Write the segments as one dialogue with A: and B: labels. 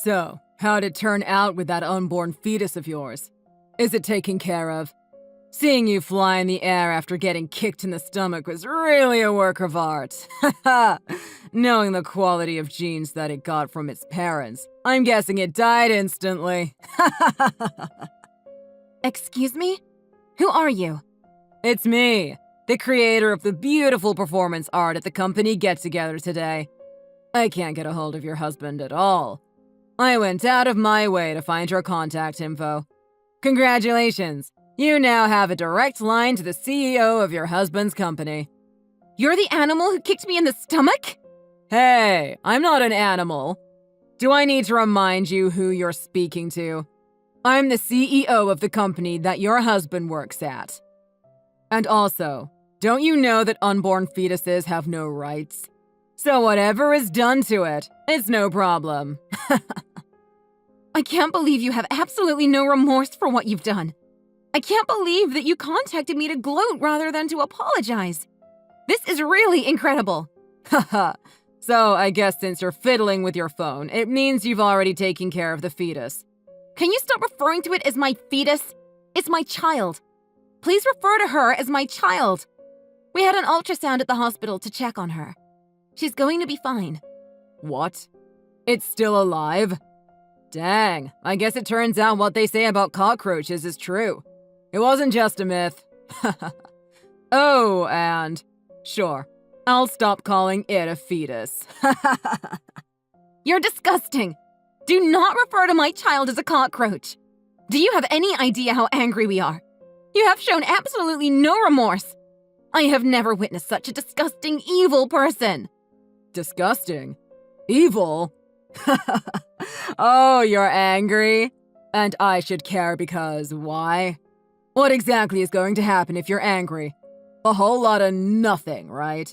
A: So, how'd it turn out with that unborn fetus of yours? Is it taken care of? Seeing you fly in the air after getting kicked in the stomach was really a work of art. Haha! Knowing the quality of genes that it got from its parents, I'm guessing it died instantly.
B: Excuse me? Who are you?
A: It's me, the creator of the beautiful performance art at the company get-together today. I can't get a hold of your husband at all. I went out of my way to find your contact info. Congratulations! You now have a direct line to the CEO of your husband's company.
B: You're the animal who kicked me in the stomach?
A: Hey, I'm not an animal. Do I need to remind you who you're speaking to? I'm the CEO of the company that your husband works at. And also, don't you know that unborn fetuses have no rights? So whatever is done to it, it's no problem.
B: I can't believe you have absolutely no remorse for what you've done. I can't believe that you contacted me to gloat rather than to apologize. This is really incredible.
A: Haha. So I guess since you're fiddling with your phone, it means you've already taken care of the fetus.
B: Can you stop referring to it as my fetus? It's my child. Please refer to her as my child. We had an ultrasound at the hospital to check on her. She's going to be fine.
A: What? It's still alive? Dang, I guess it turns out what they say about cockroaches is true. It wasn't just a myth. Oh, and sure, I'll stop calling it a fetus.
B: You're disgusting. Do not refer to my child as a cockroach. Do you have any idea how angry we are? You have shown absolutely no remorse. I have never witnessed such a disgusting, evil person.
A: Disgusting? Evil? Oh, you're angry? And I should care because why? What exactly is going to happen if you're angry? A whole lot of nothing, right?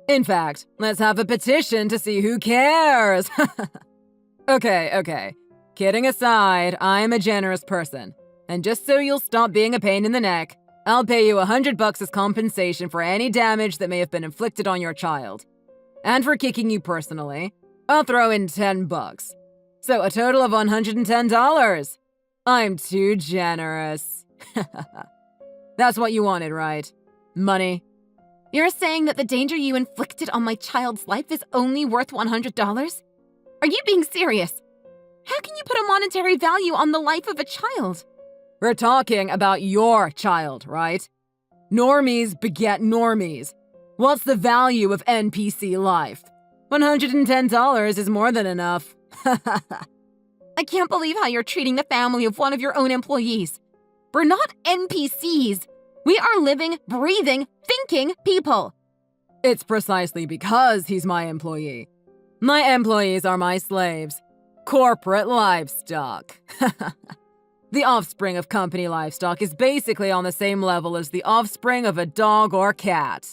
A: In fact, let's have a petition to see who cares. Okay. Kidding aside, I'm a generous person. And just so you'll stop being a pain in the neck, I'll pay you $100 as compensation for any damage that may have been inflicted on your child. And for kicking you personally, I'll throw in $10. So a total of $110. I'm too generous. That's what you wanted, right? Money?
B: You're saying that the danger you inflicted on my child's life is only worth $100? Are you being serious? How can you put a monetary value on the life of a child?
A: We're talking about your child, right? Normies beget normies. What's the value of NPC life? $110 is more than enough.
B: I can't believe how you're treating the family of one of your own employees. We're not NPCs. We are living, breathing, thinking people.
A: It's precisely because he's my employee. My employees are my slaves. Corporate livestock. The offspring of company livestock is basically on the same level as the offspring of a dog or cat.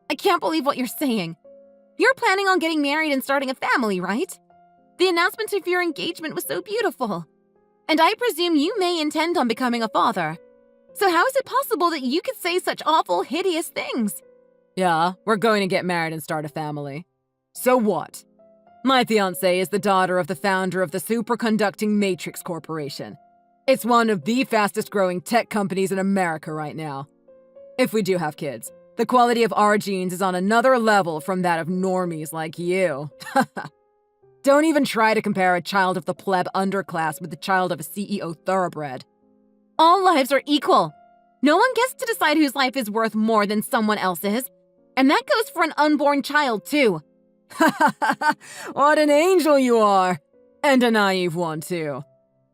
B: I can't believe what you're saying. You're planning on getting married and starting a family, right? The announcement of your engagement was so beautiful. And I presume you may intend on becoming a father. So how is it possible that you could say such awful, hideous things?
A: Yeah, we're going to get married and start a family. So what? My fiancée is the daughter of the founder of the Superconducting Matrix Corporation. It's one of the fastest-growing tech companies in America right now. If we do have kids, the quality of our genes is on another level from that of normies like you. Don't even try to compare a child of the pleb underclass with the child of a CEO thoroughbred.
B: All lives are equal. No one gets to decide whose life is worth more than someone else's. And that goes for an unborn child, too.
A: What an angel you are! And a naive one, too.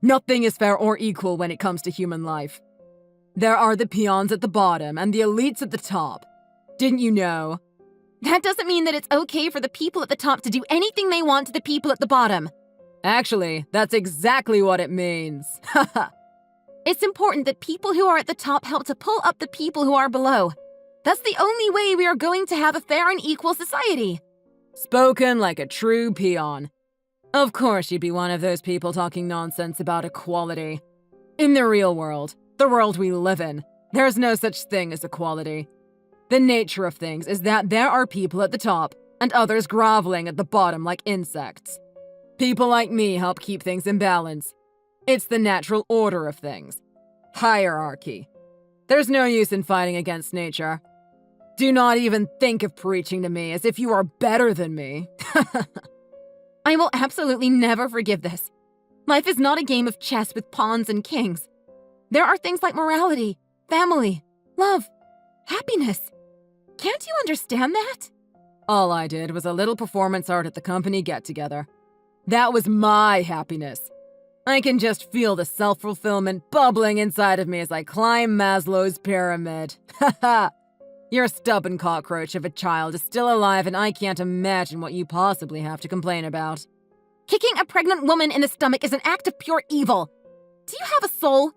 A: Nothing is fair or equal when it comes to human life. There are the peons at the bottom and the elites at the top. Didn't you know?
B: That doesn't mean that it's okay for the people at the top to do anything they want to the people at the bottom.
A: Actually, that's exactly what it means.
B: It's important that people who are at the top help to pull up the people who are below. That's the only way we are going to have a fair and equal society.
A: Spoken like a true peon. Of course you'd be one of those people talking nonsense about equality. In the real world, the world we live in, there's no such thing as equality. The nature of things is that there are people at the top and others groveling at the bottom like insects. People like me help keep things in balance. It's the natural order of things. Hierarchy. There's no use in fighting against nature. Do not even think of preaching to me as if you are better than me.
B: I will absolutely never forgive this. Life is not a game of chess with pawns and kings. There are things like morality, family, love, happiness. Can't you understand that?
A: All I did was a little performance art at the company get-together. That was my happiness. I can just feel the self-fulfillment bubbling inside of me as I climb Maslow's pyramid. Haha! Your stubborn cockroach of a child is still alive and I can't imagine what you possibly have to complain about.
B: Kicking a pregnant woman in the stomach is an act of pure evil. Do you have a soul?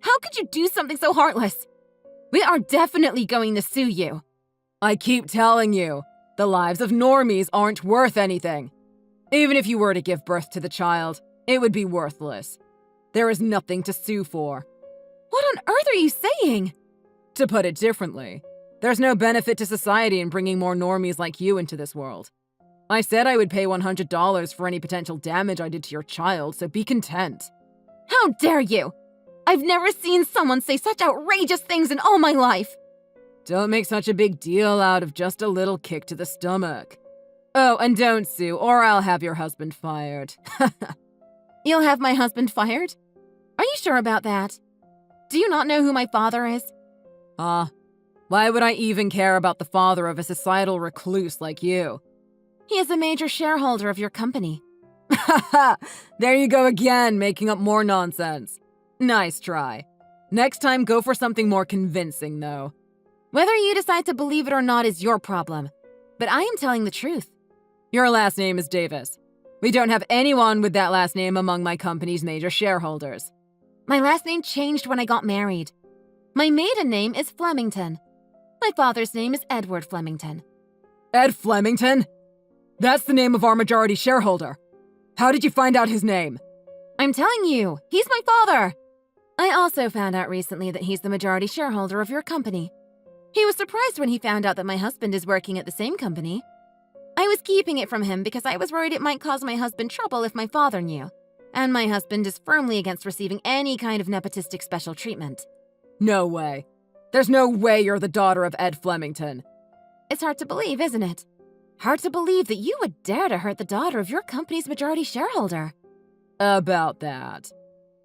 B: How could you do something so heartless? We are definitely going to sue you.
A: I keep telling you, the lives of normies aren't worth anything. Even if you were to give birth to the child, it would be worthless. There is nothing to sue for.
B: What on earth are you saying?
A: To put it differently, there's no benefit to society in bringing more normies like you into this world. I said I would pay $100 for any potential damage I did to your child, so be content.
B: How dare you! I've never seen someone say such outrageous things in all my life!
A: Don't make such a big deal out of just a little kick to the stomach. Oh, and don't sue, or I'll have your husband fired.
B: You'll have my husband fired? Are you sure about that? Do you not know who my father is?
A: Why would I even care about the father of a societal recluse like you?
B: He is a major shareholder of your company.
A: Haha! There you go again, making up more nonsense. Nice try. Next time, go for something more convincing, though.
B: Whether you decide to believe it or not is your problem. But I am telling the truth.
A: Your last name is Davis. We don't have anyone with that last name among my company's major shareholders.
B: My last name changed when I got married. My maiden name is Flemington. My father's name is Edward Flemington.
A: Ed Flemington? That's the name of our majority shareholder. How did you find out his name?
B: I'm telling you, he's my father. I also found out recently that he's the majority shareholder of your company. He was surprised when he found out that my husband is working at the same company. I was keeping it from him because I was worried it might cause my husband trouble if my father knew. And my husband is firmly against receiving any kind of nepotistic special treatment.
A: No way. There's no way you're the daughter of Ed Flemington.
B: It's hard to believe, isn't it? Hard to believe that you would dare to hurt the daughter of your company's majority shareholder.
A: About that.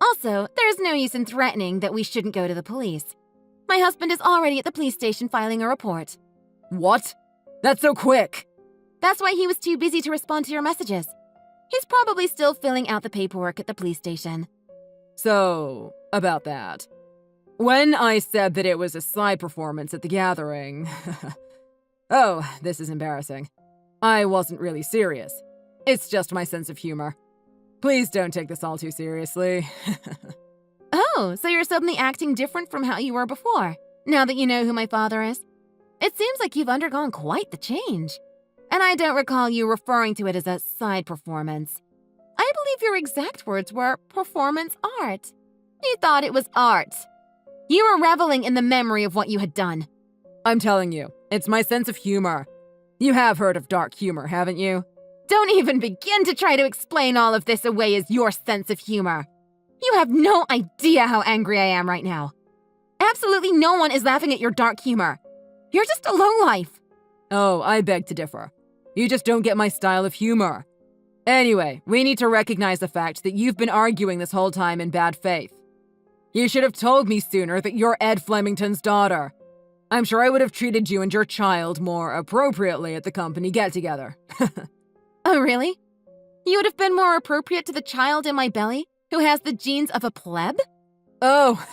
B: Also, there's no use in threatening that we shouldn't go to the police. My husband is already at the police station filing a report.
A: What? That's so quick.
B: That's why he was too busy to respond to your messages. He's probably still filling out the paperwork at the police station.
A: So, about that. When I said that it was a side performance at the gathering... Oh, this is embarrassing. I wasn't really serious. It's just my sense of humor. Please don't take this all too seriously.
B: Oh, so you're suddenly acting different from how you were before, now that you know who my father is? It seems like you've undergone quite the change. And I don't recall you referring to it as a side performance. I believe your exact words were performance art. You thought it was art. You were reveling in the memory of what you had done.
A: I'm telling you, it's my sense of humor. You have heard of dark humor, haven't you?
B: Don't even begin to try to explain all of this away as your sense of humor. You have no idea how angry I am right now. Absolutely no one is laughing at your dark humor. You're just a lowlife.
A: Oh, I beg to differ. You just don't get my style of humor. Anyway, we need to recognize the fact that you've been arguing this whole time in bad faith. You should have told me sooner that you're Ed Flemington's daughter. I'm sure I would have treated you and your child more appropriately at the company get-together.
B: Oh, really? You would have been more appropriate to the child in my belly, who has the genes of a pleb?
A: Oh,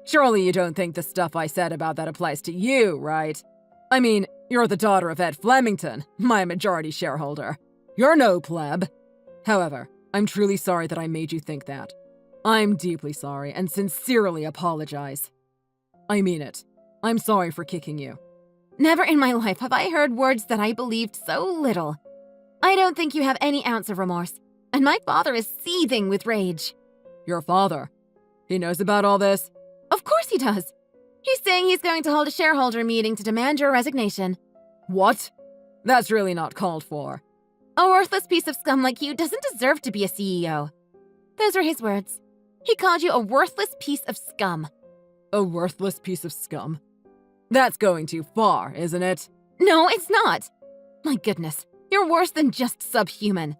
A: surely you don't think the stuff I said about that applies to you, right? I mean, you're the daughter of Ed Flemington, my majority shareholder. You're no pleb. However, I'm truly sorry that I made you think that. I'm deeply sorry and sincerely apologize. I mean it. I'm sorry for kicking you.
B: Never in my life have I heard words that I believed so little. I don't think you have any ounce of remorse, and my father is seething with rage.
A: Your father? He knows about all this?
B: Of course he does. He's saying he's going to hold a shareholder meeting to demand your resignation.
A: What? That's really not called for.
B: A worthless piece of scum like you doesn't deserve to be a CEO. Those are his words. He called you a worthless piece of scum.
A: A worthless piece of scum? That's going too far, isn't it?
B: No, it's not. My goodness, you're worse than just subhuman.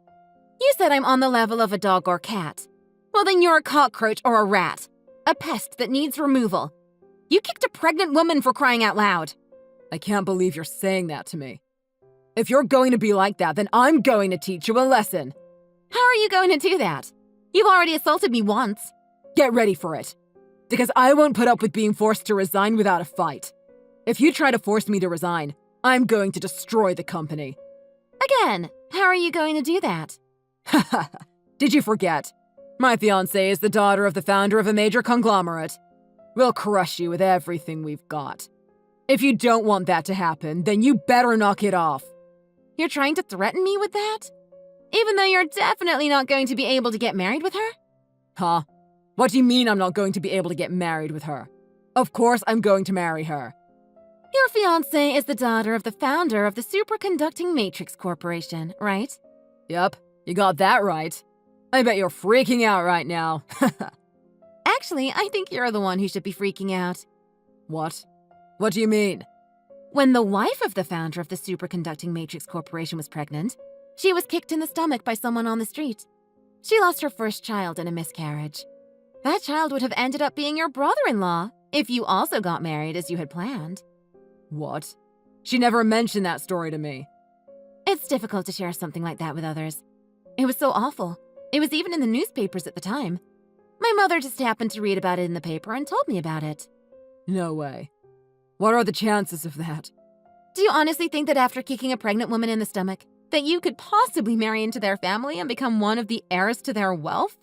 B: You said I'm on the level of a dog or cat. Well, then you're a cockroach or a rat. A pest that needs removal. You kicked a pregnant woman, for crying out loud.
A: I can't believe you're saying that to me. If you're going to be like that, then I'm going to teach you a lesson.
B: How are you going to do that? You've already assaulted me once.
A: Get ready for it. Because I won't put up with being forced to resign without a fight. If you try to force me to resign, I'm going to destroy the company.
B: Again, how are you going to do that?
A: Haha, did you forget? My fiancée is the daughter of the founder of a major conglomerate. We'll crush you with everything we've got. If you don't want that to happen, then you better knock it off.
B: You're trying to threaten me with that? Even though you're definitely not going to be able to get married with her?
A: Huh? What do you mean I'm not going to be able to get married with her? Of course I'm going to marry her.
B: Your fiancée is the daughter of the founder of the Superconducting Matrix Corporation, right?
A: Yep, you got that right. I bet you're freaking out right now.
B: Actually, I think you're the one who should be freaking out.
A: What? What do you mean?
B: When the wife of the founder of the Superconducting Matrix Corporation was pregnant, she was kicked in the stomach by someone on the street. She lost her first child in a miscarriage. That child would have ended up being your brother-in-law if you also got married as you had planned.
A: What? She never mentioned that story to me.
B: It's difficult to share something like that with others. It was so awful. It was even in the newspapers at the time. My mother just happened to read about it in the paper and told me about it.
A: No way. What are the chances of that?
B: Do you honestly think that after kicking a pregnant woman in the stomach, that you could possibly marry into their family and become one of the heirs to their wealth?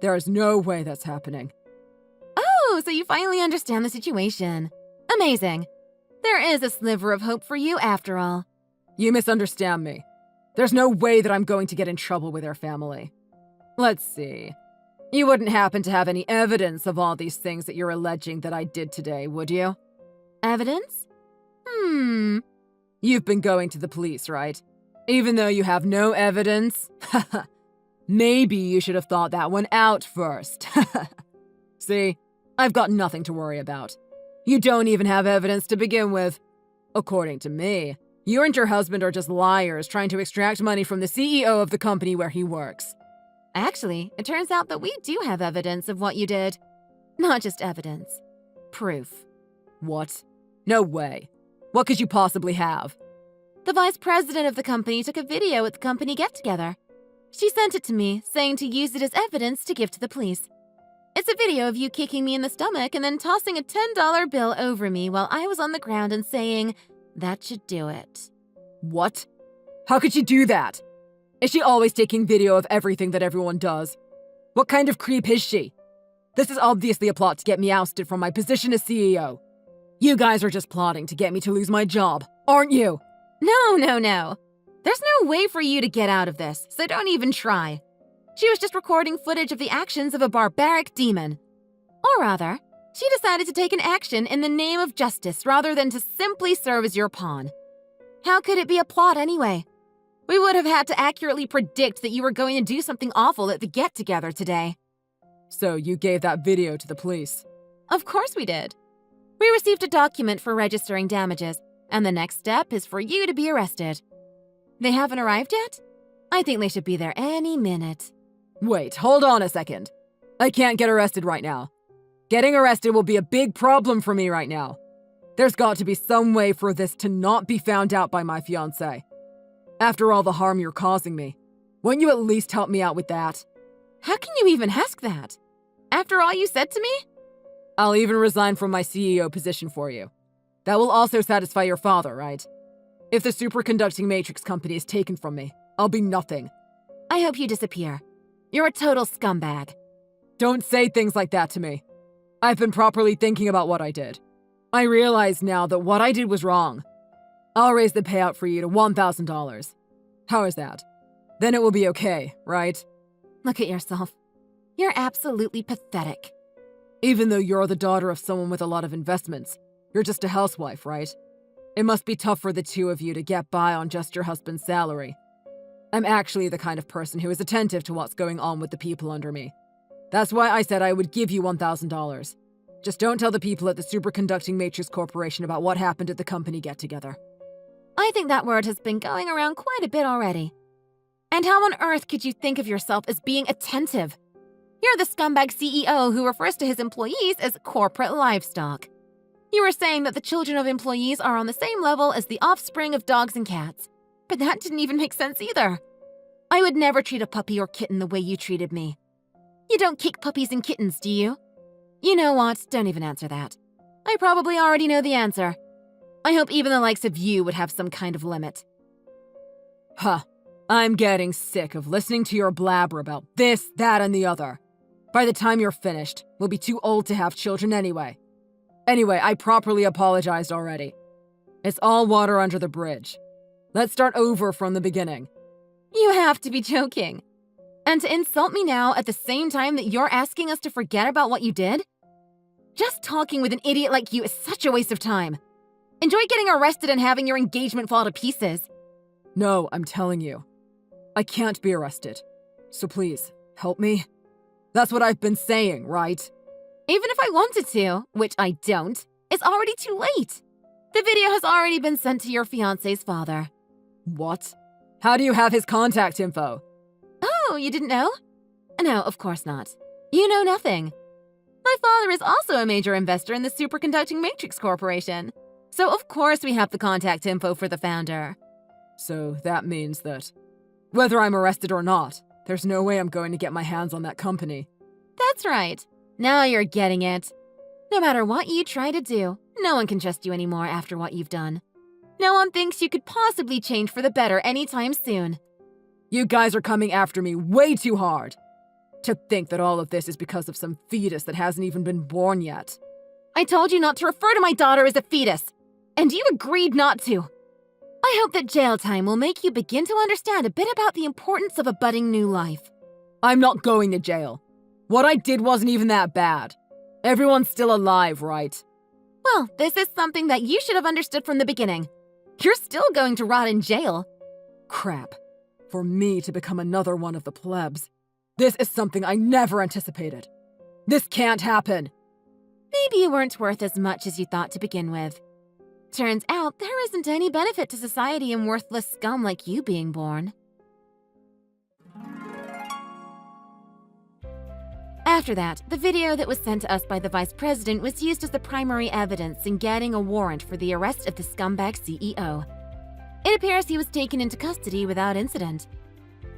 A: There's no way that's happening.
B: Oh, so you finally understand the situation. Amazing. There is a sliver of hope for you after all.
A: You misunderstand me. There's no way that I'm going to get in trouble with their family. Let's see. You wouldn't happen to have any evidence of all these things that you're alleging that I did today, would you?
B: Evidence?
A: You've been going to the police, right? Even though you have no evidence? Maybe you should have thought that one out first. See, I've got nothing to worry about. You don't even have evidence to begin with. According to me, you and your husband are just liars trying to extract money from the CEO of the company where he works.
B: Actually, it turns out that we do have evidence of what you did. Not just evidence. Proof.
A: What? No way. What could you possibly have?
B: The vice president of the company took a video at the company get-together. She sent it to me, saying to use it as evidence to give to the police. It's a video of you kicking me in the stomach and then tossing a $10 bill over me while I was on the ground and saying, "That should do it."
A: What? How could she do that? Is she always taking video of everything that everyone does? What kind of creep is she? This is obviously a plot to get me ousted from my position as CEO. You guys are just plotting to get me to lose my job, aren't you?
B: No. There's no way for you to get out of this, so don't even try. She was just recording footage of the actions of a barbaric demon. Or rather, she decided to take an action in the name of justice rather than to simply serve as your pawn. How could it be a plot anyway? We would have had to accurately predict that you were going to do something awful at the get-together today.
A: So you gave that video to the police?
B: Of course we did. We received a document for registering damages, and the next step is for you to be arrested. They haven't arrived yet? I think they should be there any minute.
A: Wait, hold on a second. I can't get arrested right now. Getting arrested will be a big problem for me right now. There's got to be some way for this to not be found out by my fiancé. After all the harm you're causing me, won't you at least help me out with that?
B: How can you even ask that? After all you said to me?
A: I'll even resign from my CEO position for you. That will also satisfy your father, right? If the superconducting matrix company is taken from me, I'll be nothing.
B: I hope you disappear. You're a total scumbag.
A: Don't say things like that to me. I've been properly thinking about what I did. I realize now that what I did was wrong. I'll raise the payout for you to $1,000. How is that? Then it will be okay, right?
B: Look at yourself. You're absolutely pathetic.
A: Even though you're the daughter of someone with a lot of investments, you're just a housewife, right? It must be tough for the two of you to get by on just your husband's salary. I'm actually the kind of person who is attentive to what's going on with the people under me. That's why I said I would give you $1,000. Just don't tell the people at the Superconducting Matrix Corporation about what happened at the company get-together.
B: I think that word has been going around quite a bit already. And how on earth could you think of yourself as being attentive? You're the scumbag CEO who refers to his employees as corporate livestock. You were saying that the children of employees are on the same level as the offspring of dogs and cats. But that didn't even make sense either. I would never treat a puppy or kitten the way you treated me. You don't kick puppies and kittens, do you? You know what? Don't even answer that. I probably already know the answer. I hope even the likes of you would have some kind of limit.
A: Huh. I'm getting sick of listening to your blabber about this, that, and the other. By the time you're finished, we'll be too old to have children anyway. Anyway, I properly apologized already. It's all water under the bridge. Let's start over from the beginning.
B: You have to be joking. And to insult me now at the same time that you're asking us to forget about what you did? Just talking with an idiot like you is such a waste of time. Enjoy getting arrested and having your engagement fall to pieces.
A: No, I'm telling you. I can't be arrested. So please, help me. That's what I've been saying, right?
B: Even if I wanted to, which I don't, it's already too late. The video has already been sent to your fiancé's father.
A: What? How do you have his contact info?
B: Oh, you didn't know? No, of course not. You know nothing. My father is also a major investor in the Superconducting Matrix Corporation. So of course we have the contact info for the founder.
A: So that means that, whether I'm arrested or not, there's no way I'm going to get my hands on that company.
B: That's right. Now you're getting it. No matter what you try to do, no one can trust you anymore after what you've done. No one thinks you could possibly change for the better anytime soon.
A: You guys are coming after me way too hard. To think that all of this is because of some fetus that hasn't even been born yet.
B: I told you not to refer to my daughter as a fetus, and you agreed not to. I hope that jail time will make you begin to understand a bit about the importance of a budding new life.
A: I'm not going to jail. What I did wasn't even that bad. Everyone's still alive, right?
B: Well, this is something that you should have understood from the beginning. You're still going to rot in jail.
A: Crap. For me to become another one of the plebs. This is something I never anticipated. This can't happen.
B: Maybe you weren't worth as much as you thought to begin with. Turns out there isn't any benefit to society in worthless scum like you being born. After that, the video that was sent to us by the vice president was used as the primary evidence in getting a warrant for the arrest of the scumbag CEO. It appears he was taken into custody without incident.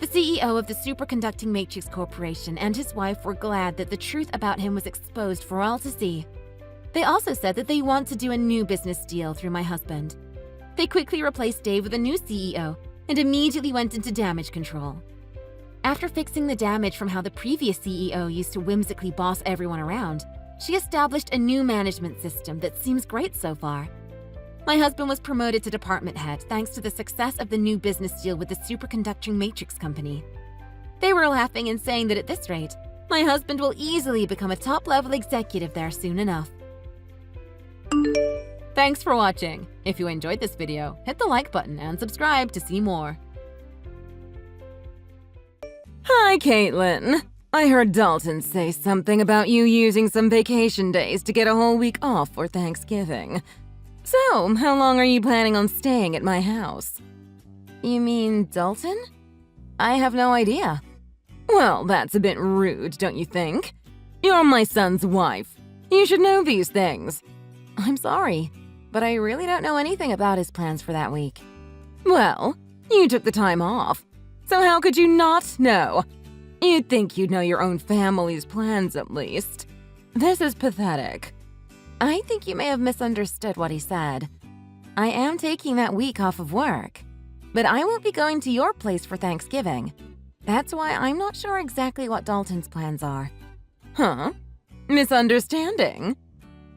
B: The CEO of the Superconducting Matrix Corporation and his wife were glad that the truth about him was exposed for all to see. They also said that they want to do a new business deal through my husband. They quickly replaced Dave with a new CEO and immediately went into damage control. After fixing the damage from how the previous CEO used to whimsically boss everyone around, she established a new management system that seems great so far. My husband was promoted to department head thanks to the success of the new business deal with the Superconducting Matrix Company. They were laughing and saying that at this rate, my husband will easily become a top-level executive there soon enough. Thanks for watching. If you enjoyed this video, hit the like button and subscribe to see more.
A: Hi, Caitlin. I heard Dalton say something about you using some vacation days to get a whole week off for Thanksgiving. So, how long are you planning on staying at my house? You mean Dalton? I have no idea. Well, that's a bit rude, don't you think? You're my son's wife. You should know these things. I'm sorry, but I really don't know anything about his plans for that week. Well, you took the time off, so how could you not know? You'd think you'd know your own family's plans at least. This is pathetic. I think you may have misunderstood what he said. I am taking that week off of work, but I won't be going to your place for Thanksgiving. That's why I'm not sure exactly what Dalton's plans are. Huh? Misunderstanding?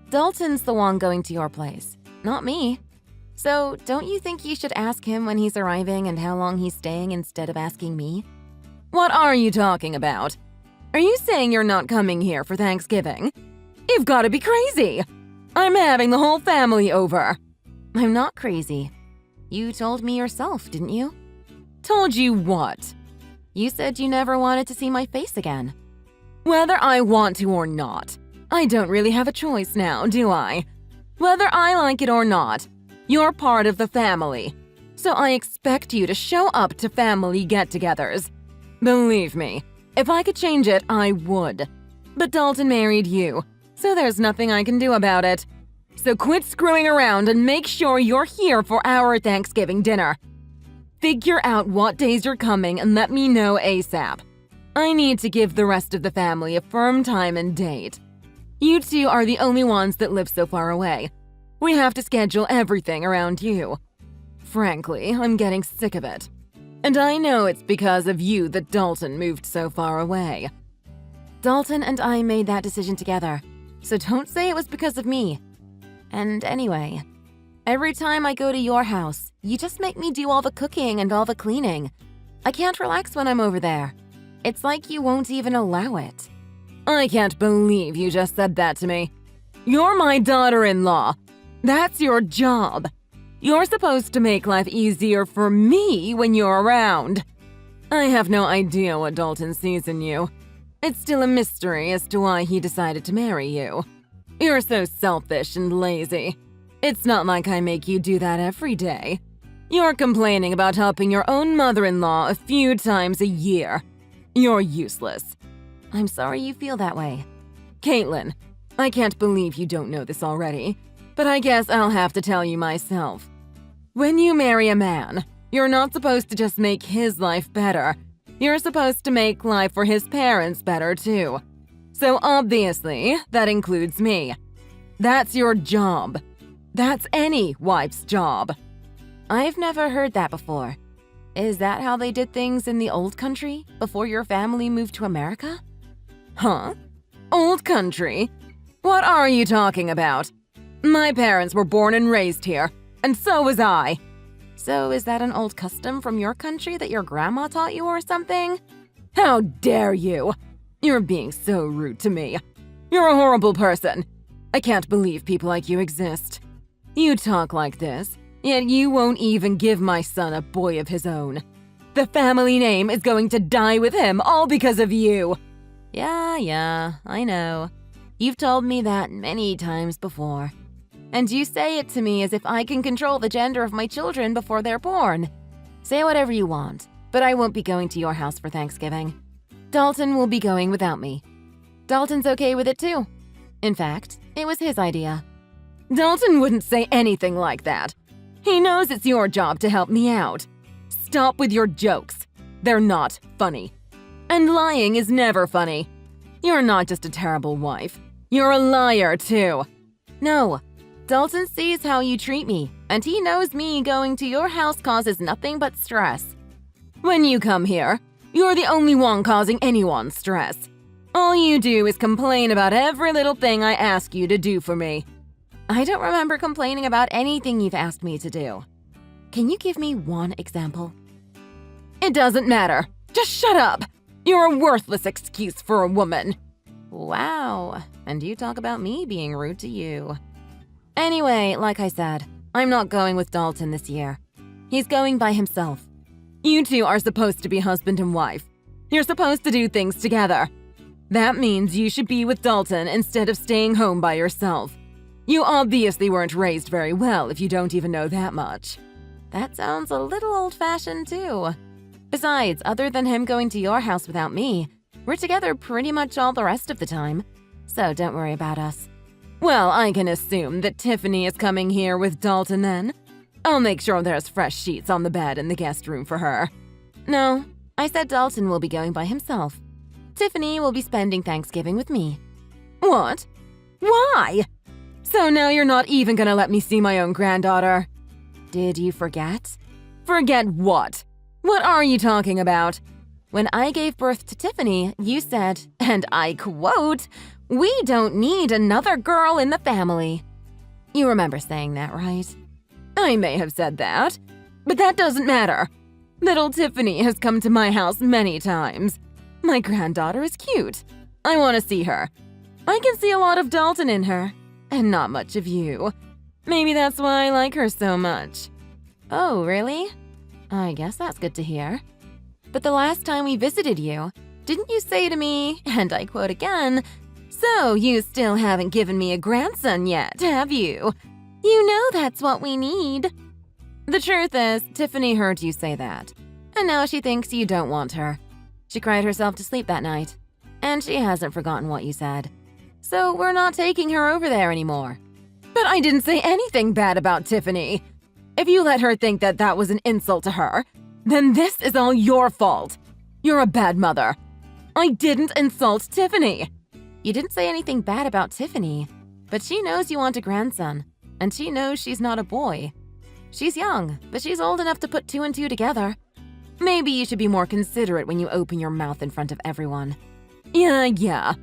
A: Dalton's the one going to your place, not me. So don't you think you should ask him when he's arriving and how long he's staying instead of asking me? What are you talking about? Are you saying you're not coming here for Thanksgiving? You've got to be crazy! I'm having the whole family over. I'm not crazy. You told me yourself, didn't you? Told you what?
B: You said you never wanted to see my face again.
A: Whether I want to or not, I don't really have a choice now, do I? Whether I like it or not, you're part of the family. So I expect you to show up to family get-togethers. Believe me, if I could change it, I would. But Dalton married you, so there's nothing I can do about it. So quit screwing around and make sure you're here for our Thanksgiving dinner. Figure out what days you're coming and let me know ASAP. I need to give the rest of the family a firm time and date. You two are the only ones that live so far away. We have to schedule everything around you. Frankly, I'm getting sick of it. And I know it's because of you that Dalton moved so far away.
B: Dalton and I made that decision together, so don't say it was because of me. And anyway, every time I go to your house, you just make me do all the cooking and all the cleaning. I can't relax when I'm over there. It's like you won't even allow it.
A: I can't believe you just said that to me. You're my daughter-in-law. That's your job. You're supposed to make life easier for me when you're around. I have no idea what Dalton sees in you. It's still a mystery as to why he decided to marry you. You're so selfish and lazy. It's not like I make you do that every day. You're complaining about helping your own mother-in-law a few times a year. You're useless.
B: I'm sorry you feel that way.
A: Caitlin, I can't believe you don't know this already, but I guess I'll have to tell you myself. When you marry a man, you're not supposed to just make his life better. You're supposed to make life for his parents better too. So obviously, that includes me. That's your job. That's any wife's job.
B: I've never heard that before. Is that how they did things in the old country before your family moved to America?
A: Huh? Old country? What are you talking about? My parents were born and raised here, and so was I.
B: So is that an old custom from your country that your grandma taught you or something?
A: How dare you! You're being so rude to me. You're a horrible person. I can't believe people like you exist. You talk like this, yet you won't even give my son a boy of his own. The family name is going to die with him all because of you.
B: Yeah, I know. You've told me that many times before. And you say it to me as if I can control the gender of my children before they're born. Say whatever you want, but I won't be going to your house for Thanksgiving. Dalton will be going without me. Dalton's okay with it too. In fact, it was his idea.
A: Dalton wouldn't say anything like that. He knows it's your job to help me out. Stop with your jokes. They're not funny. And lying is never funny. You're not just a terrible wife. You're a liar too.
B: No. Dalton sees how you treat me, and he knows me going to your house causes nothing but stress.
A: When you come here, you're the only one causing anyone stress. All you do is complain about every little thing I ask you to do for me.
B: I don't remember complaining about anything you've asked me to do. Can you give me one example?
A: It doesn't matter. Just shut up. You're a worthless excuse for a woman.
B: Wow, and you talk about me being rude to you. Anyway, like I said, I'm not going with Dalton this year. He's going by himself.
A: You two are supposed to be husband and wife. You're supposed to do things together. That means you should be with Dalton instead of staying home by yourself. You obviously weren't raised very well if you don't even know that much.
B: That sounds a little old-fashioned too. Besides, other than him going to your house without me, we're together pretty much all the rest of the time. So don't worry about us.
A: Well, I can assume that Tiffany is coming here with Dalton then. I'll make sure there's fresh sheets on the bed in the guest room for her.
B: No, I said Dalton will be going by himself. Tiffany will be spending Thanksgiving with me.
A: What? Why? So now you're not even gonna let me see my own granddaughter?
B: Did you forget?
A: Forget what? What are you talking about?
B: When I gave birth to Tiffany, you said, and I quote, "We don't need another girl in the family." You remember saying that, right?
A: I may have said that, but that doesn't matter. Little Tiffany has come to my house many times. My granddaughter is cute. I want to see her. I can see a lot of Dalton in her, and not much of you. Maybe that's why I like her so much.
B: Oh, really? I guess that's good to hear. But the last time we visited you, didn't you say to me, and I quote again, "So you still haven't given me a grandson yet, have you? You know that's what we need." The truth is, Tiffany heard you say that, and now she thinks you don't want her. She cried herself to sleep that night, and she hasn't forgotten what you said. So we're not taking her over there anymore. But I didn't say anything bad about Tiffany. If you let her think that that was an insult to her, then this is all your fault. You're a bad mother. I didn't insult Tiffany. You didn't say anything bad about Tiffany, but she knows you want a grandson, and she knows she's not a boy. She's young, but she's old enough to put two and two together. Maybe you should be more considerate when you open your mouth in front of everyone. Yeah.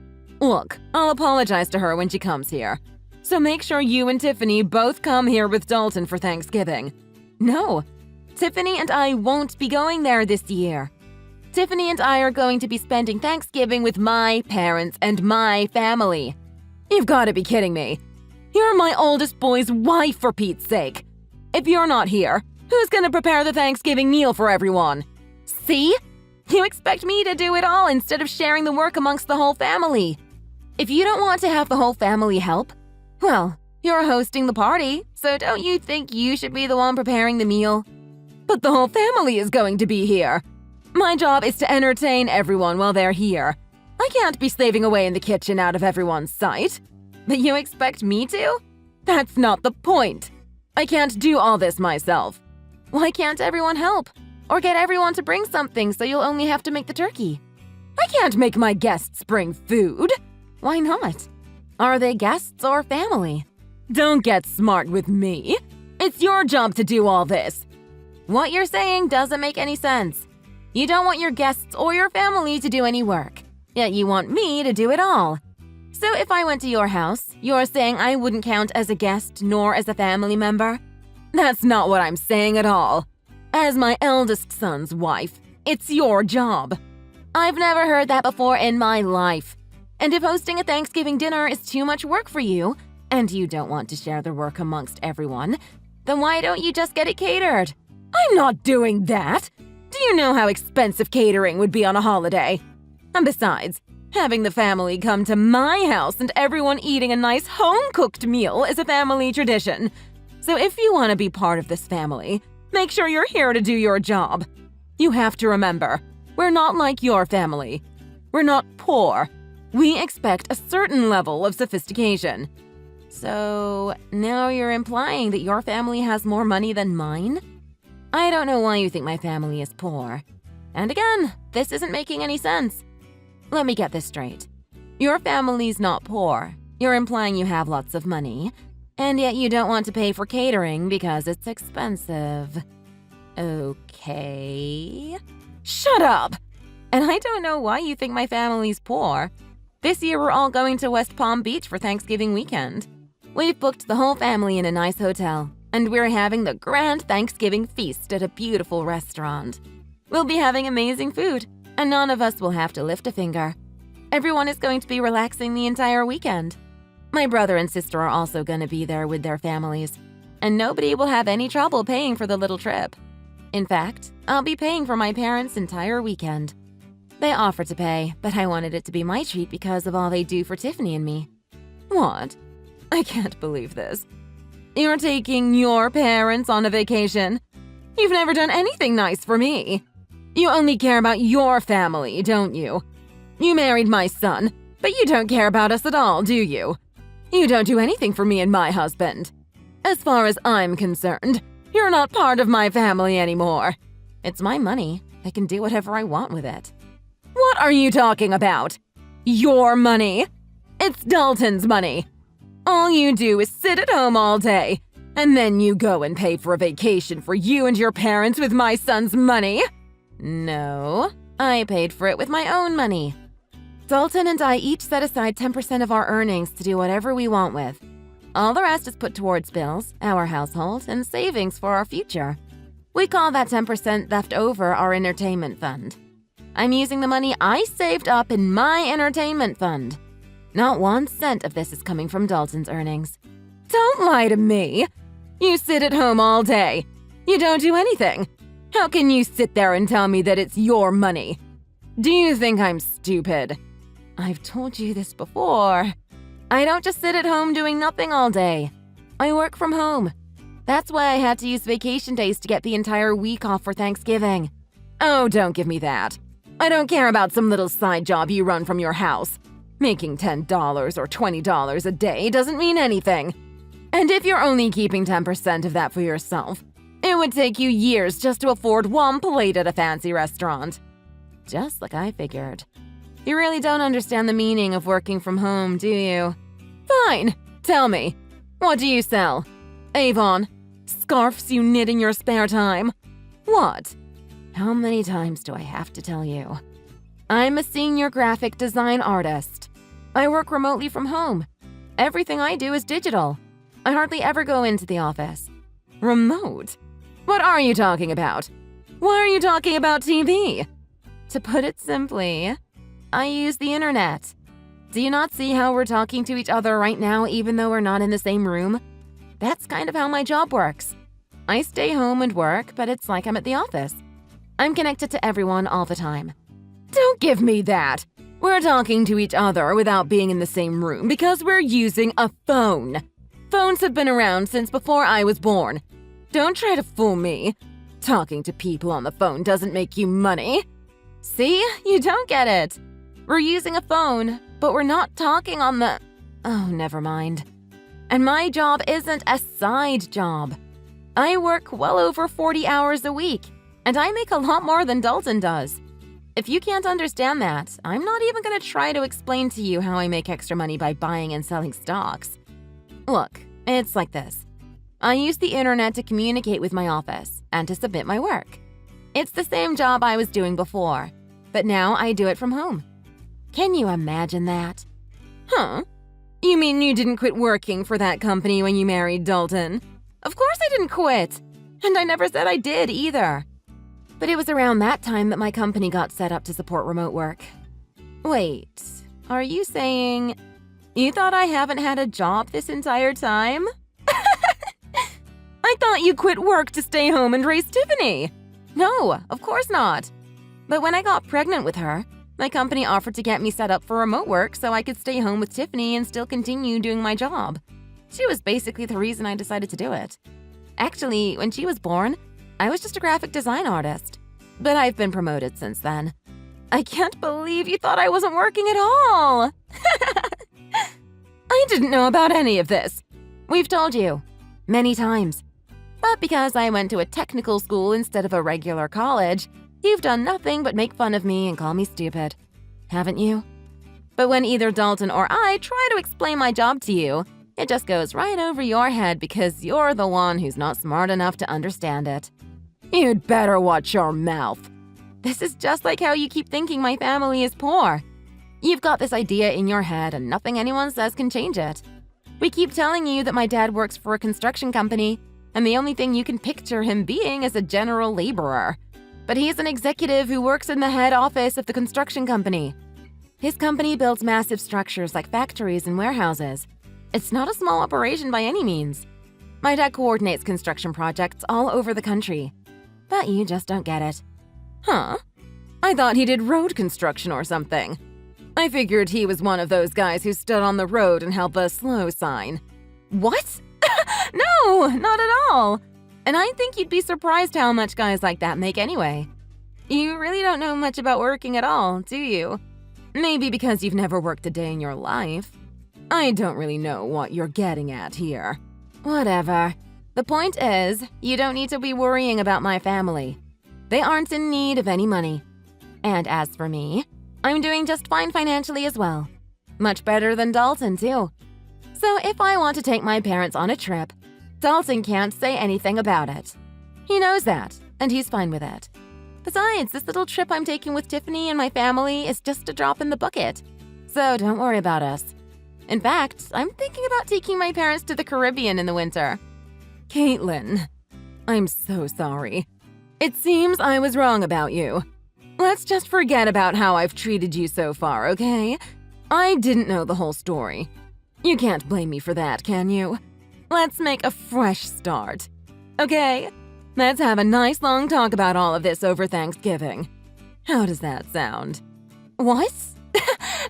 B: Look, I'll apologize to her when she comes here. So make sure you and Tiffany both come here with Dalton for Thanksgiving. No, Tiffany and I won't be going there this year. Tiffany and I are going to be spending Thanksgiving with my parents and my family. You've got to be kidding me. You're my oldest boy's wife, for Pete's sake. If you're not here, who's going to prepare the Thanksgiving meal for everyone? See? You expect me to do it all instead of sharing the work amongst the whole family. If you don't want to have the whole family help, well, you're hosting the party, so don't you think you should be the one preparing the meal? But the whole family is going to be here. My job is to entertain everyone while they're here. I can't be slaving away in the kitchen out of everyone's sight. But you expect me to? That's not the point. I can't do all this myself. Why can't everyone help? Or get everyone to bring something so you'll only have to make the turkey? I can't make my guests bring food. Why not? Are they guests or family? Don't get smart with me. It's your job to do all this. What you're saying doesn't make any sense. You don't want your guests or your family to do any work, yet you want me to do it all. So if I went to your house, you're saying I wouldn't count as a guest nor as a family member? That's not what I'm saying at all. As my eldest son's wife, it's your job. I've never heard that before in my life. And if hosting a Thanksgiving dinner is too much work for you, and you don't want to share the work amongst everyone, then why don't you just get it catered? I'm not doing that! Do you know how expensive catering would be on a holiday? And besides, having the family come to my house and everyone eating a nice home-cooked meal is a family tradition. So if you want to be part of this family, make sure you're here to do your job. You have to remember, we're not like your family. We're not poor. We expect a certain level of sophistication. So now you're implying that your family has more money than mine? I don't know why you think my family is poor. And again, this isn't making any sense. Let me get this straight. Your family's not poor. You're implying you have lots of money, and yet you don't want to pay for catering because it's expensive. Okay. Shut up! And I don't know why you think my family's poor. This year we're all going to West Palm Beach for Thanksgiving weekend. We've booked the whole family in a nice hotel, and we're having the grand Thanksgiving feast at a beautiful restaurant. We'll be having amazing food, and none of us will have to lift a finger. Everyone is going to be relaxing the entire weekend. My brother and sister are also going to be there with their families, and nobody will have any trouble paying for the little trip. In fact, I'll be paying for my parents' entire weekend. They offered to pay, but I wanted it to be my treat because of all they do for Tiffany and me. What? I can't believe this. You're taking your parents on a vacation? You've never done anything nice for me. You only care about your family, don't you? You married my son, but you don't care about us at all, do you? You don't do anything for me and my husband. As far as I'm concerned, you're not part of my family anymore. It's my money. I can do whatever I want with it. What are you talking about? Your money? It's Dalton's money. All you do is sit at home all day, and then you go and pay for a vacation for you and your parents with my son's money? No, I paid for it with my own money. Dalton and I each set aside 10% of our earnings to do whatever we want with. All the rest is put towards bills, our household, and savings for our future. We call that 10% left over our entertainment fund. I'm using the money I saved up in my entertainment fund. Not 1 cent of this is coming from Dalton's earnings. Don't lie to me. You sit at home all day. You don't do anything.
A: How can you sit there and tell me that it's your money? Do you think I'm stupid?
B: I've told you this before. I don't just sit at home doing nothing all day. I work from home. That's why I had to use vacation days to get the entire week off for Thanksgiving.
A: Oh, don't give me that. I don't care about some little side job you run from your house. Making $10 or $20 a day doesn't mean anything. And if you're only keeping 10% of that for yourself, it would take you years just to afford one plate at a fancy restaurant.
B: Just like I figured. You really don't understand the meaning of working from home, do you?
A: Fine. Tell me. What do you sell? Avon? Scarves you knit in your spare time? What?
B: How many times do I have to tell you? I'm a senior graphic design artist. I work remotely from home. Everything I do is digital. I hardly ever go into the office.
A: Remote? What are you talking about? Why are you talking about TV?
B: To put it simply, I use the internet. Do you not see how we're talking to each other right now even though we're not in the same room? That's kind of how my job works. I stay home and work, but it's like I'm at the office. I'm connected to everyone all the time.
A: Don't give me that. We're talking to each other without being in the same room because we're using a phone. Phones have been around since before I was born. Don't try to fool me. Talking to people on the phone doesn't make you money.
B: See? You don't get it. We're using a phone, but we're not talking on the… Oh, never mind. And my job isn't a side job. I work well over 40 hours a week, and I make a lot more than Dalton does. If you can't understand that, I'm not even going to try to explain to you how I make extra money by buying and selling stocks. Look, it's like this. I use the internet to communicate with my office and to submit my work. It's the same job I was doing before, but now I do it from home. Can you imagine that?
A: Huh? You mean you didn't quit working for that company when you married Dalton?
B: Of course I didn't quit, and I never said I did either. But it was around that time that my company got set up to support remote work. Wait, are you saying you thought I haven't had a job this entire time?
A: I thought you quit work to stay home and raise Tiffany.
B: No, of course not. But when I got pregnant with her, my company offered to get me set up for remote work so I could stay home with Tiffany and still continue doing my job. She was basically the reason I decided to do it. Actually, when she was born, I was just a graphic design artist. But I've been promoted since then. I can't believe you thought I wasn't working at all!
A: I didn't know about any of this.
B: We've told you. Many times. But because I went to a technical school instead of a regular college, you've done nothing but make fun of me and call me stupid. Haven't you? But when either Dalton or I try to explain my job to you, it just goes right over your head because you're the one who's not smart enough to understand it.
A: You'd better watch your mouth.
B: This is just like how you keep thinking my family is poor. You've got this idea in your head and nothing anyone says can change it. We keep telling you that my dad works for a construction company, and the only thing you can picture him being is a general laborer. But he's an executive who works in the head office of the construction company. His company builds massive structures like factories and warehouses. It's not a small operation by any means. My dad coordinates construction projects all over the country. But you just don't get it.
A: Huh? I thought he did road construction or something. I figured he was one of those guys who stood on the road and held a slow sign.
B: What? No, not at all. And I think you'd be surprised how much guys like that make anyway. You really don't know much about working at all, do you?
A: Maybe because you've never worked a day in your life. I don't really know what you're getting at here.
B: Whatever. The point is, you don't need to be worrying about my family. They aren't in need of any money. And as for me, I'm doing just fine financially as well. Much better than Dalton, too. So if I want to take my parents on a trip, Dalton can't say anything about it. He knows that, and he's fine with it. Besides, this little trip I'm taking with Tiffany and my family is just a drop in the bucket. So don't worry about us. In fact, I'm thinking about taking my parents to the Caribbean in the winter.
A: Caitlin, I'm so sorry. It seems I was wrong about you. Let's just forget about how I've treated you so far, okay? I didn't know the whole story. You can't blame me for that, can you? Let's make a fresh start. Okay?
B: Let's have a nice long talk about all of this over Thanksgiving. How does that sound? What?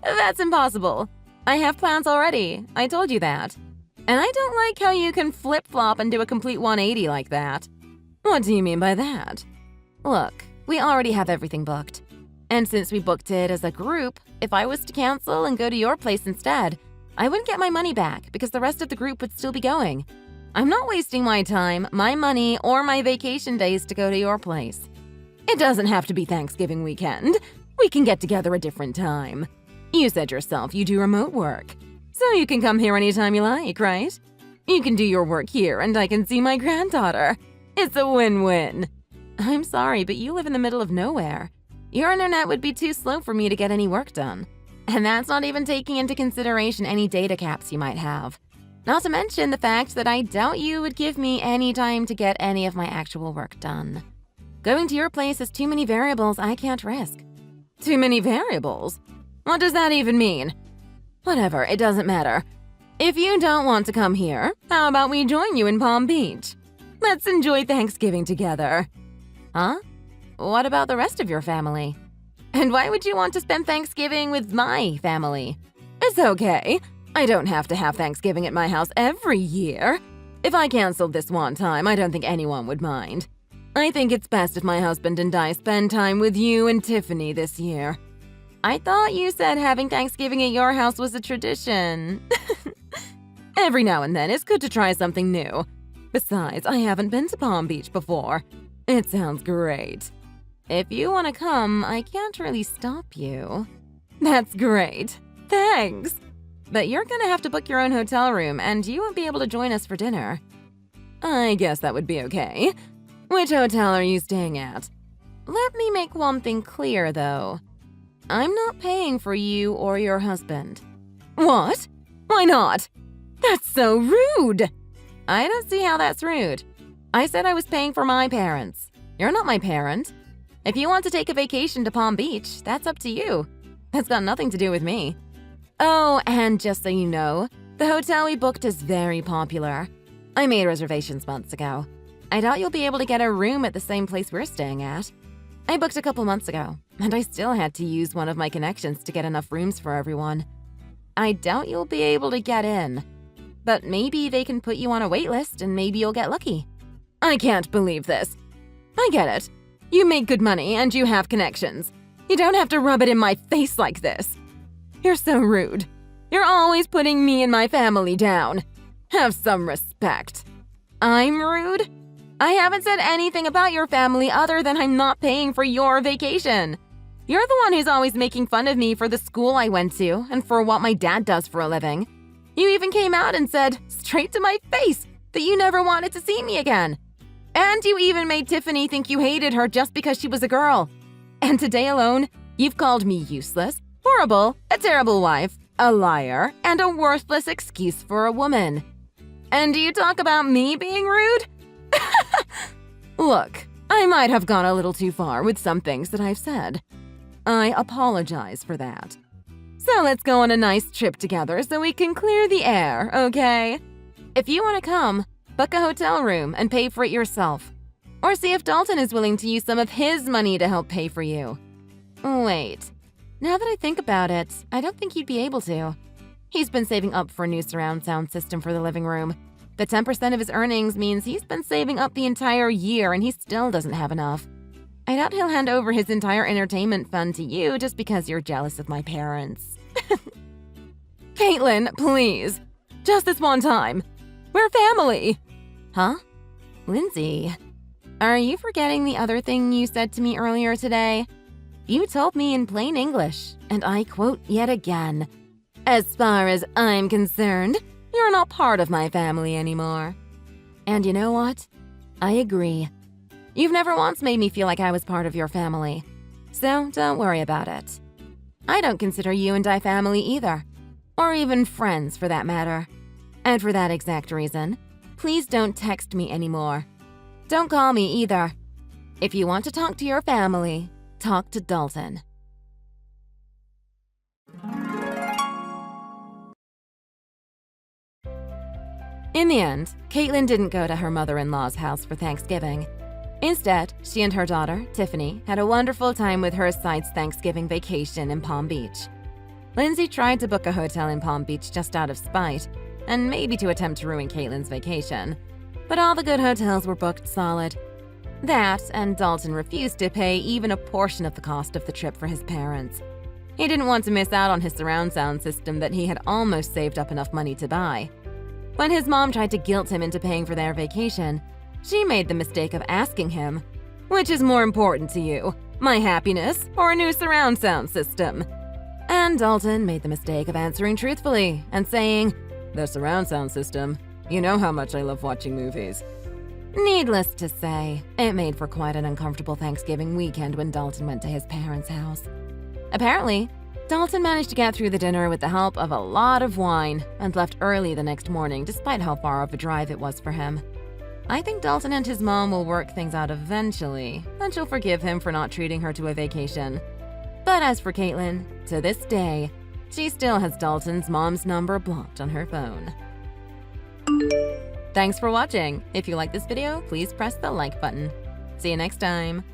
B: That's impossible. I have plans already. I told you that. And I don't like how you can flip-flop and do a complete 180 like that. What do you mean by that? Look, we already have everything booked. And since we booked it as a group, if I was to cancel and go to your place instead, I wouldn't get my money back because the rest of the group would still be going. I'm not wasting my time, my money, or my vacation days to go to your place. It doesn't have to be Thanksgiving weekend. We can get together a different time. You said yourself you do remote work, so you can come here anytime you like, right? You can do your work here and I can see my granddaughter. It's a win-win. I'm sorry, but you live in the middle of nowhere. Your internet would be too slow for me to get any work done. And that's not even taking into consideration any data caps you might have. Not to mention the fact that I doubt you would give me any time to get any of my actual work done. Going to your place has too many variables I can't risk. Too many variables? What does that even mean? Whatever, it doesn't matter. If you don't want to come here, how about we join you in Palm Beach? Let's enjoy Thanksgiving together. Huh? What about the rest of your family? And why would you want to spend Thanksgiving with my family? It's okay. I don't have to have Thanksgiving at my house every year. If I canceled this one time, I don't think anyone would mind. I think it's best if my husband and I spend time with you and Tiffany this year. I thought you said having Thanksgiving at your house was a tradition. Every now and then, it's good to try something new. Besides, I haven't been to Palm Beach before. It sounds great. If you want to come, I can't really stop you. That's great. Thanks. But you're gonna have to book your own hotel room, and you won't be able to join us for dinner. I guess that would be okay. Which hotel are you staying at? Let me make one thing clear, though. I'm not paying for you or your husband. What? Why not? That's so rude! I don't see how that's rude. I said I was paying for my parents. You're not my parent. If you want to take a vacation to Palm Beach, that's up to you. That's got nothing to do with me. Oh, and just so you know, the hotel we booked is very popular. I made reservations months ago. I doubt you'll be able to get a room at the same place we're staying at. I booked a couple months ago, and I still had to use one of my connections to get enough rooms for everyone. I doubt you'll be able to get in, but maybe they can put you on a wait list and maybe you'll get lucky. I can't believe this. I get it. You make good money and you have connections. You don't have to rub it in my face like this. You're so rude. You're always putting me and my family down. Have some respect. I'm rude? I haven't said anything about your family other than I'm not paying for your vacation. You're the one who's always making fun of me for the school I went to and for what my dad does for a living. You even came out and said, straight to my face, that you never wanted to see me again. And you even made Tiffany think you hated her just because she was a girl. And today alone, you've called me useless, horrible, a terrible wife, a liar, and a worthless excuse for a woman. And do you talk about me being rude? Look, I might have gone a little too far with some things that I've said. I apologize for that. So let's go on a nice trip together so we can clear the air, okay? If you want to come, book a hotel room and pay for it yourself. Or see if Dalton is willing to use some of his money to help pay for you. Wait, now that I think about it, I don't think he'd be able to. He's been saving up for a new surround sound system for the living room. The 10% of his earnings means he's been saving up the entire year and he still doesn't have enough. I doubt he'll hand over his entire entertainment fund to you just because you're jealous of my parents. Caitlin, please. Just this one time. We're family. Huh? Lindsay, are you forgetting the other thing you said to me earlier today? You told me in plain English, and I quote yet again, "As far as I'm concerned, you're not part of my family anymore." And you know what? I agree. You've never once made me feel like I was part of your family. So don't worry about it. I don't consider you and I family either. Or even friends, for that matter. And for that exact reason, please don't text me anymore. Don't call me either. If you want to talk to your family, talk to Dalton. In the end, Caitlin didn't go to her mother-in-law's house for Thanksgiving. Instead, she and her daughter, Tiffany, had a wonderful time with her side's Thanksgiving vacation in Palm Beach. Lindsay tried to book a hotel in Palm Beach just out of spite, and maybe to attempt to ruin Caitlin's vacation. But all the good hotels were booked solid. That, and Dalton refused to pay even a portion of the cost of the trip for his parents. He didn't want to miss out on his surround sound system that he had almost saved up enough money to buy. When his mom tried to guilt him into paying for their vacation, she made the mistake of asking him, "Which is more important to you, my happiness or a new surround sound system?" And Dalton made the mistake of answering truthfully and saying, "The surround sound system. You know how much I love watching movies." Needless to say, it made for quite an uncomfortable Thanksgiving weekend when Dalton went to his parents' house. Apparently, Dalton managed to get through the dinner with the help of a lot of wine and left early the next morning despite how far of a drive it was for him. I think Dalton and his mom will work things out eventually, and she'll forgive him for not treating her to a vacation. But as for Caitlin, to this day, she still has Dalton's mom's number blocked on her phone. Thanks for watching. If you like this video, please press the like button. See you next time.